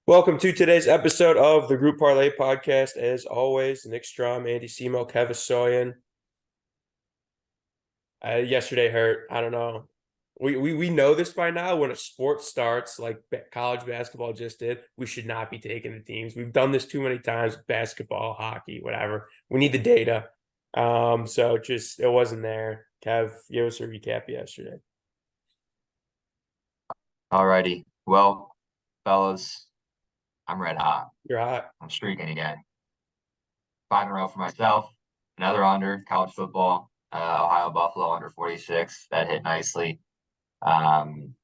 Welcome to today's episode of the Group Parlay podcast. As always, Nick Strum, Andy Semo, Kev Soyan. Yesterday hurt. I don't know. We know this by now. When a sport starts, like college basketball just did, we should not be taking the teams. We've done this too many times. Basketball, hockey, whatever. We need the data. So just it wasn't there. Kev, give us a recap yesterday. Alrighty. Well, fellas, I'm red hot. You're hot. I'm streaking again. 5 in a row for myself. Another under college football. Ohio Buffalo under 46. That hit nicely. The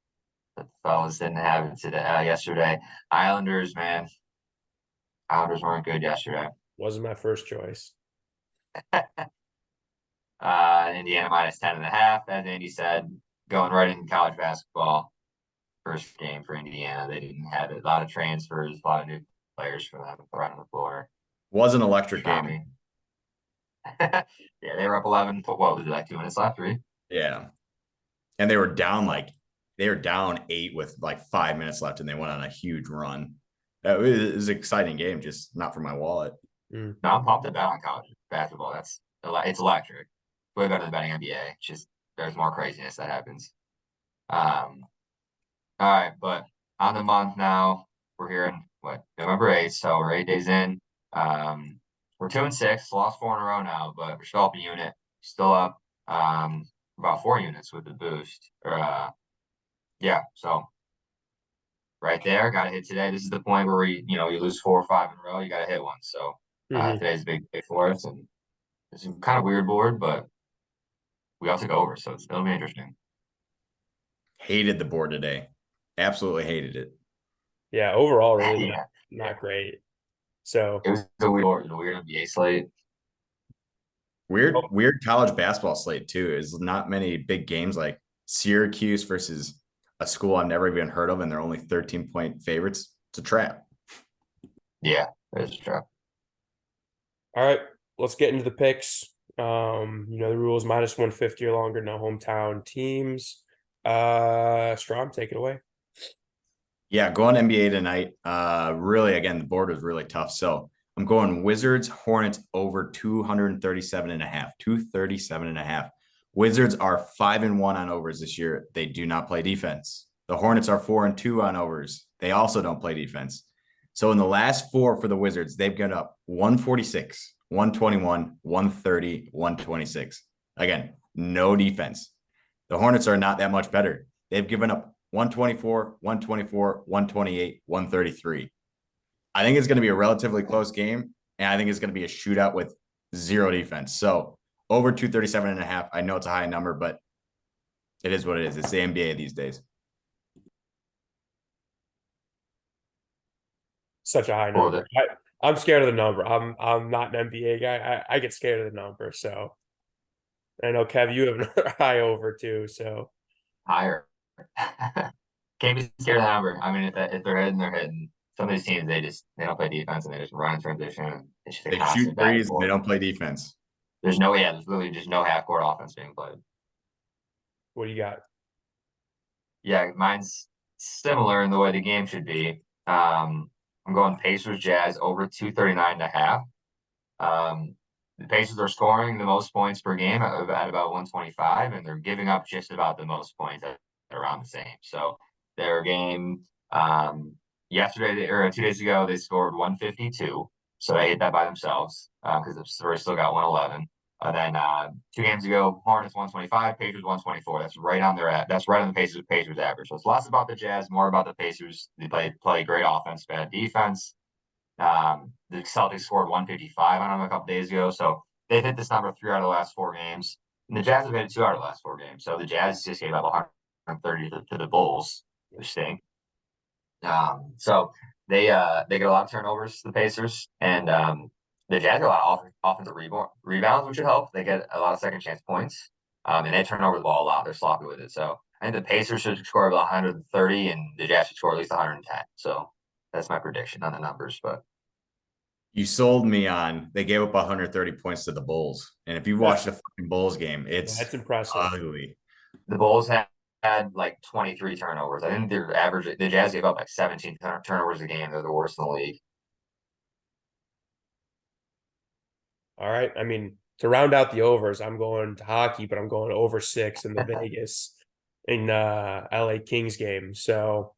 fellas didn't have it today. Yesterday. Islanders, man. Islanders weren't good yesterday. Wasn't my first choice. Indiana minus 10.5, as Andy said, going right into college basketball. First game for Indiana. They didn't have it. A lot of transfers, a lot of new players for them right on the floor. Was an electric game. Yeah, they were up 11. What was it, like 2 minutes left, 3? Yeah. And they were down 8 with 5 minutes left, and they went on a huge run. It was an exciting game, just not for my wallet. No, I'm pumped to bet on college basketball. It's electric. Way better than betting NBA. It's just there's more craziness that happens. All right, but on the month now, we're here in November 8th, so we're 8 days in. We're 2-6, lost 4 in a row now, but we're still up a unit, still up about 4 units with the boost. So right there, got to hit today. This is the point where you lose 4 or 5 in a row, you got to hit one. So today's a big day for us, and it's a kind of weird board, but we all took over, so it'll be interesting. Hated the board today. Absolutely hated it. Yeah, overall, really not great. So it was the weird NBA slate. Weird college basketball slate too. Is not many big games like Syracuse versus a school I've never even heard of, and they're only 13-point favorites. It's a trap. Yeah, it's a trap. All right, let's get into the picks. The rules minus 150 or longer, no hometown teams. Strom, take it away. Yeah, going NBA tonight. Really, again, the board was really tough. So I'm going Wizards, Hornets over 237.5. 237.5. Wizards are 5-1 on overs this year. They do not play defense. The Hornets are 4-2 on overs. They also don't play defense. So in the last 4 for the Wizards, they've given up 146, 121, 130, 126. Again, no defense. The Hornets are not that much better. They've given up 124, 124, 128, 133. I think it's going to be a relatively close game, and I think it's going to be a shootout with 0 defense. So over 237.5. I know it's a high number, but it is what it is. It's the NBA these days. Such a high number. I'm scared of the number. I'm not an NBA guy. I get scared of the number. So I know, Kev, you have another high over too. So higher. Can't be scared of the number. I mean, if they're hitting, they're hitting. Some of these teams, they don't play defense, and they just run in transition. They shoot threes. They don't play defense. There's literally just no half court offense being played. What do you got? Yeah, mine's similar in the way the game should be. I'm going Pacers Jazz over 239.5. The Pacers are scoring the most points per game at about 125, and they're giving up just about the most points at around the same. So their game yesterday or 2 days ago, they scored 152. So they hit that by themselves because the Spurs still got 111. And then 2 games ago, Hornets 125, Pacers 124. That's right on the Pacers average. So it's less about the Jazz, more about the Pacers. They play great offense, bad defense. The Celtics scored 155 on them a couple days ago. So they've hit this number 3 out of the last 4 games. And the Jazz have hit it 2 out of the last 4 games. So the Jazz just gave up 130 to the Bulls, which stink. So they get a lot of turnovers, the Pacers, and the Jazz get a lot of offensive rebounds, which would help. They get a lot of second chance points, and they turn over the ball a lot. They're sloppy with it. So I think the Pacers should score about 130, and the Jazz should score at least 110. So that's my prediction on the numbers. But you sold me on they gave up 130 points to the Bulls, and if you watch the fucking Bulls game, that's impressive. Ugly. The Bulls have had like 23 turnovers. I think their average, the Jazz gave up like 17 turnovers a game. They're the worst in the league. All right. I mean, to round out the overs, I'm going to hockey, but I'm going over 6 in the Vegas in LA Kings game. So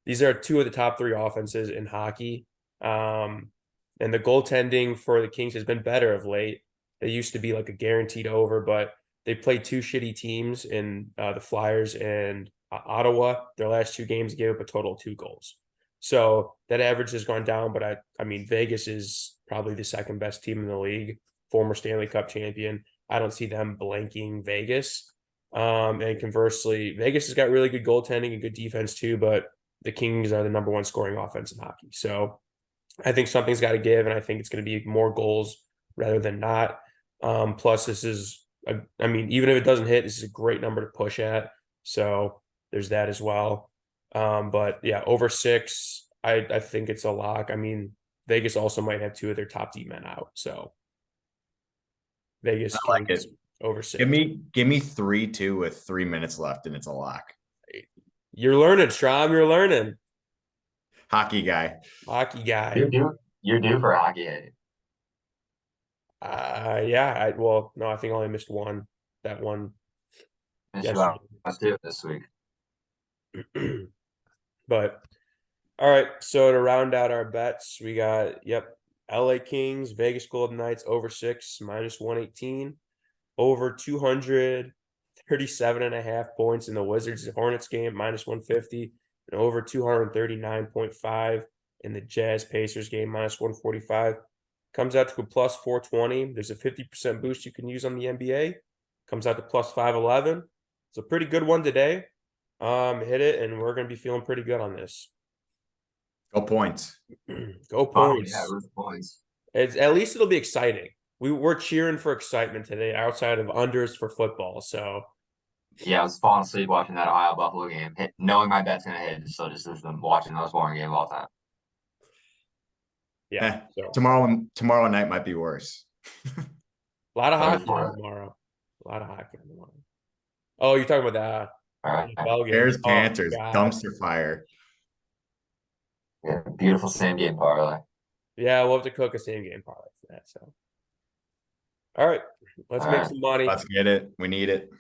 these are two of the top 3 offenses in hockey. And the goaltending for the Kings has been better of late. They used to be like a guaranteed over, but they played 2 shitty teams in the Flyers and Ottawa. Their last 2 games gave up a total of 2 goals. So that average has gone down, but I mean, Vegas is probably the second best team in the league, former Stanley Cup champion. I don't see them blanking Vegas. And conversely, Vegas has got really good goaltending and good defense too, but the Kings are the number 1 scoring offense in hockey. So I think something's got to give, and I think it's going to be more goals rather than not. Plus, this is, I mean, even if it doesn't hit, this is a great number to push at. So there's that as well. But yeah, over 6, I think it's a lock. I mean, Vegas also might have 2 of their top D men out. So Vegas I like Kings it. over 6. Give me 3-2 with 3 minutes left, and it's a lock. You're learning, Strom. You're learning. Hockey guy. Hockey guy. You're due for a hockey hit. Yeah. Well, no, I think I only missed one. That one. Let's do it this week. But all right, so to round out our bets, we got LA Kings, Vegas Golden Knights over 6 minus 118, over 237.5 points in the Wizards Hornets game minus 150, and over 239.5 in the Jazz Pacers game minus 145. Comes out to a plus 420. There's a 50% boost you can use on the NBA. Comes out to plus 511. It's a pretty good one today. Hit it, and we're gonna be feeling pretty good on this. Go points. Go points. Yeah, points. At least it'll be exciting. We're cheering for excitement today outside of unders for football. So yeah, I was falling asleep watching that Ohio Buffalo game, knowing my bet's gonna hit. So just as them watching the most boring game of all time. Yeah. So. Tomorrow night might be worse. A lot of hockey tomorrow. A lot of hockey tomorrow. Oh, you're talking about the all right. Bears, Panthers, dumpster fire. Yeah, beautiful same game parlay. Yeah, we'll have to cook a same game parlay for that. So, all right, let's make some money. Let's get it. We need it.